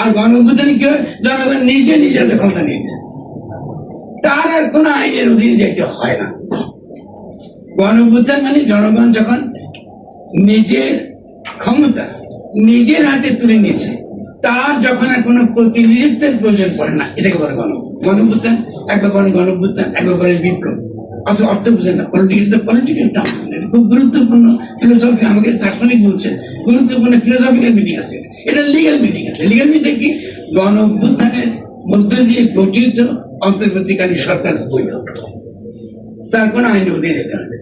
আর গণঅভ্যুত্থানে কি হয়, জনগণ নিজে নিজের ক্ষমতা নিয়ে নেয়, তার আর কোন আইনের অধীনে যেতে হয় না। গণঅভ্যুত্থান মানে জনগণ যখন নিজের ক্ষমতা নিজের হাতে তুলে নিয়েছে, তার যখন আর কোনো প্রতিনিধিত্বের প্রয়োজন পড়ে না, এটাকে বলে গণঅভ্যুত্থান। একবার বলেন গণঅভ্যুত্থান, একবার বলেন বিপ্লব। অথচ অর্থ বুঝেন না, পলিটিক্যাল টার্ম, খুব গুরুত্বপূর্ণ ফিলোসফি, আমাকে দার্শনিক বলছে, গুরুত্বপূর্ণ ফিলোসফিক্যাল মিনিং আছে, এটা লিগ্যাল মিনিং আছে। লিগ্যাল মিনিংটা কি? গণঅভ্যুত্থানের মধ্য দিয়ে গঠিত অন্তর্বর্তীকালীন সরকার বৈধ, তার কোনো আইন অধীনে যেতে হবে।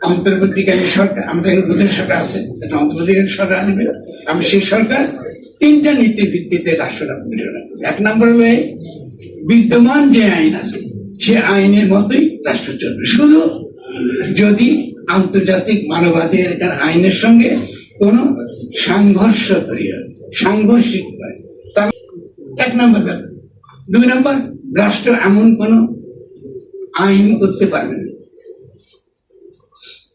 অন্তর্বর্তীকালীন সরকার, আমাদের বুঝের সরকার আছে, এটা অন্তর্বর্তীকালীন সরকার আনবে। আমি সেই সরকার তিনটা নীতির ভিত্তিতে রাষ্ট্রটা পরিচালনা করবে। এক নম্বর হলো বিদ্যমান যে আইন আছে সে আইনের মতোই রাষ্ট্র চলবে, শুধু যদি আন্তর্জাতিক মানবাধিকার আইনের সঙ্গে কোনো সাংঘর্ষ তৈরি হয়, সাংঘর্ষিক হয়, তার এক নম্বর ব্যাপার। দুই নম্বর, রাষ্ট্র এমন কোন আইন করতে পারবে না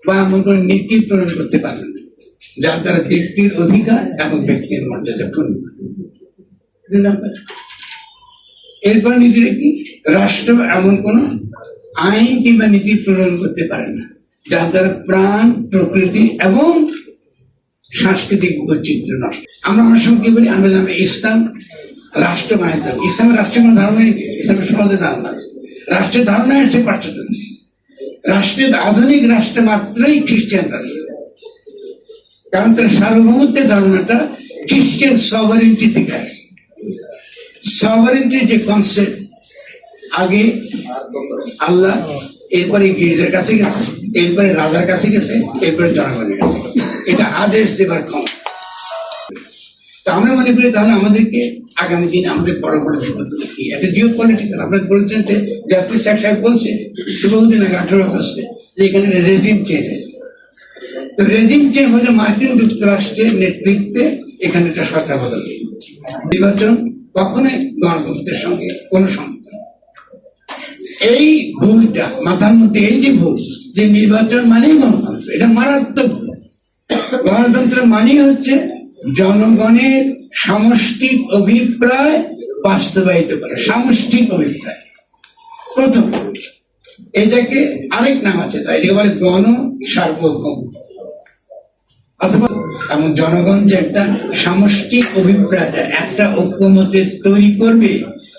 বা এমন কোন নীতি প্রণয়ন করতে পারবে না যার দ্বারা ব্যক্তির অধিকার এবং ব্যক্তির মর্যাদা ক্ষুণ্ণ। দুই নম্বর। এরপর নীতিটা কি? রাষ্ট্র এমন কোন আইন কিংবা নীতি প্রণয়ন করতে পারে না যার দ্বারা প্রাণ, প্রকৃতি এবং সাংস্কৃতিক বৈচিত্র্য নষ্ট। আমরা অনেক সময় কি বলি, আমরা ইসলাম রাষ্ট্র বানাইতে হবে। ইসলামের রাষ্ট্রের কোনো ধারণা নেই, ইসলামের সমাজের ধারণা আছে। রাষ্ট্রের ধারণা হচ্ছে পাশ্চাত্য দেশ। রাষ্ট্রের আধুনিক রাষ্ট্র মাত্রই খ্রিস্টান রাষ্ট্র, কারণ তার সার্বভৌমত্বের ধারণাটা খ্রিস্টান সভারেন্টি থেকে আসে। সভারেন্টির যে কনসেপ্ট, আগে আল্লাহ, এরপরে গির্জার কাছে গেছে, এরপরে রাজার কাছে গেছে, এরপরে জনগণের কাছে গেছে, এটা আদেশ দেবার ক্ষমতা। তো আমরা মনে করি তাহলে আমাদেরকে আগামী দিনে আমাদের বড় বড় বিপদগুলো কি? একটা জিও পলিটিক্যাল, আপনারা বলছেন যে জাফরি সাহেব বলছে বহুদিন আগে 18 আগস্টে যে এখানে রেজিম চেঞ্জ হয়েছে। তো রেজিম চেঞ্জ হলে মার্কিন যুক্তরাষ্ট্রের নেতৃত্বে এখানে একটা সরকার বদল হয়েছে। নির্বাচন কখনোই গণতন্ত্রের সঙ্গে কোনো সম্পর্ক। এই ভুলটা মাথার মধ্যে, এই যে ভুল যে নির্বাচন মানেই গণতন্ত্র, এটা মারাত্মক। গণতন্ত্র মানেই হচ্ছে জনগণের সামষ্টিক অভিপ্রায় বাস্তবায়িত করা, সামষ্টিক অভিপ্রায় প্রথম। এটাকে আরেক নাম আছে, তাই এটাকে বলে গণ সার্বভৌম। অথবা এমন জনগণ যে একটা সামষ্টিক অভিপ্রায়টা একটা ঐক্যমতের তৈরি করবে,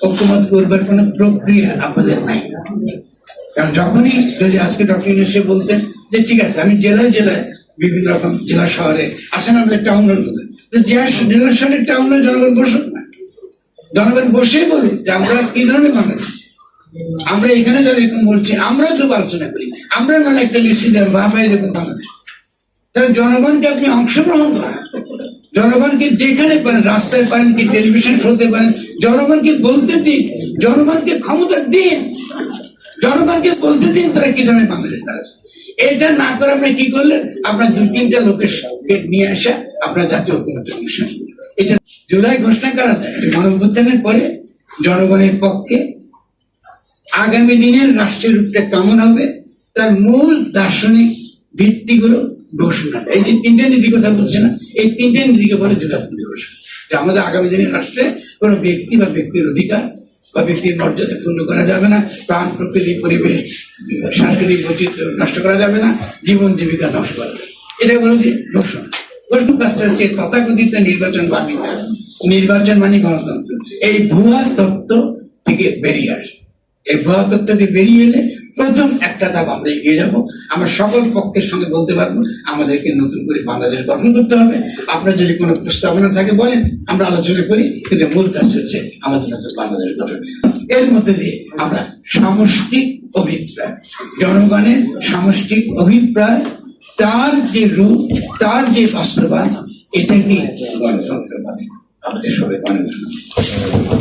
ঐক্যমত করবার কোনো প্রক্রিয়া আপনাদের নাই। কারণ যখনই যদি আজকে ডক্টর ইউনূস বলতেন যে ঠিক আছে আমি জেলায় জেলায় বিভিন্ন রকম জেলা শহরে আসেন, আমাদের টাউন হল, তো জেলা শহরের টাউন হলে জনগণ বসুক না, জনগণ বসেই বলুক যে আমরা কি ধরনের বাংলাদেশ, আমরা এখানে যারা এরকম বলছি আমরা তো আলোচনা করি, আমরা মানে একটা লিস্ট দেন বাবা এরকম বাংলাদেশ। তাহলে জনগণকে আপনি অংশগ্রহণ করেন, জনগণকে যেখানে পারেন, রাস্তায় পারেন কি টেলিভিশন শোতে পারেন, জনগণকে বলতে দিন, জনগণকে ক্ষমতা দিন, জনগণকে বলতে দিন তারা কি ধরনের বাংলাদেশ তারা। এটা না করে আপনি কি করলেন, আপনার 2-3টা লোকের সঙ্গে নিয়ে আসা আপনার জাতীয় ঐক্যমত্যের অনুষ্ঠান। এটা জুলাই ঘোষণা করা যায় গণঅভ্যুত্থানের পরে জনগণের পক্ষে আগামী দিনের রাষ্ট্রের রূপটা কেমন হবে তার মূল দার্শনিক ভিত্তিগুলো ঘোষণা। এই যে 3টা নীতি কথা বলছে না, এই 3টা নীতিকে বলে জুলাই ঘোষণা, যে আমাদের আগামী দিনের রাষ্ট্রে কোনো ব্যক্তি বা ব্যক্তির অধিকার বা ব্যক্তির মর্যাদা পূর্ণ করা যাবে না, প্রাণ, প্রকৃতি, পরিবেশ, সাংস্কৃতিক বৈচিত্র্য নষ্ট করা যাবে না, জীবন জীবিকা নষ্ট করা যাবে। এটা হলো যে ঘোষণা। ঘোষণা কাজটা হচ্ছে তথাকথিত নির্বাচন বাণিজ্য, নির্বাচন মানে গণতন্ত্র, এই ভুয়া তত্ত্ব থেকে বেরিয়ে আসে। এই ভুয়া তত্ত্ব থেকে বেরিয়ে এলে প্রথম একটা ধাপ আমরা এগিয়ে যাবো। আমরা সকল পক্ষের সঙ্গে বলতে পারবো আমাদেরকে নতুন করে বাংলাদেশ গঠন করতে হবে। আপনার যদি কোনো প্রস্তাবনা থাকে বলেন, আমরা আলোচনা করি, কিন্তু মূল কাজ হচ্ছে আমাদের নতুন বাংলাদেশ গঠন। এর মধ্যে দিয়ে আমরা সামষ্টিক অভিপ্রায়, জনগণের সামষ্টিক অভিপ্রায়, তার যে রূপ, তার যে বাস্তবায়ন, এটাকে গণতন্ত্র বলে। আমাদের সবাই গণতন্ত্র।